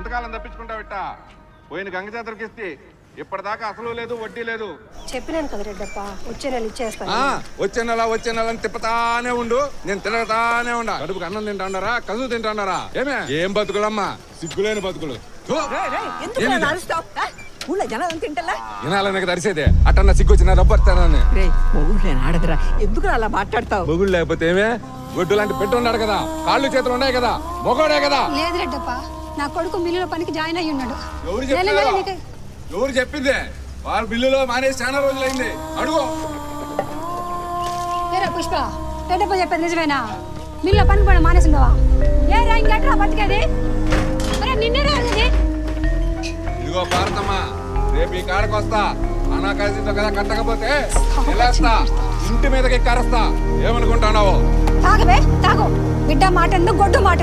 ఎంతకాలం తప్పించుకుంటావిట్ట? పోయిన గంగ జాతరకి ఇస్తే ఇప్పటిదాకా అసలు లేదు, వడ్డీ లేదు. చెప్పినాను కదా రెడ్డప్ప, వచ్చే నెల ఇచ్చేస్తాను. వచ్చే నెల అని తిప్పతానే ఉండు, నేను తిరగతానే ఉండా. కడుపుకి అన్నం తింటాడారా, కసు తింటాడారా? ఏం బతుకులమ్మా, సిగ్గులేని బతుకులు. వినాలనక తరిసేదే అట్టన్న సిగ్గొచ్చిన రబ్బర్తానని. ఆడదురా, ఎందుకు అలా మాట్లాడతావు? మొగుడు లేకపోతే ఏమే? గొడ్డు లాంటి పెట్టి ఉన్నాడు కదా, కాళ్ళు చేతులు ఉన్నాయి కదా, మొగోడే కదా. లేదు రెడ్డప్ప, నా కొడుకు మిల్లులో పనికి జాయిన్ అయ్యి ఉన్నాడు. ఎవరు చెప్పిందే? వాళ్ళ బిల్లులో మానేసి చాలా రోజులైంది. అడుగు. పుష్ప, రెడ్డప్ప చెప్పేది నిజమేనా? మిల్లులో పనికి పోవడం మానేసి ఉండవా? ఏరా ఇంకట్రా బతికేది? నిన్నే రాదు. ఇదిగో భారతమ్మా, రేపు ఈ కాడకు వస్తా. అనాకాశంతో కదా కట్టకపోతే వెళ్ళేస్తా, ఇంటి మీదకి ఎక్కారస్తా. ఏమనుకుంటున్నావు? తాగబే తాగు, బిడ్డ మాట గొడ్డు మాట.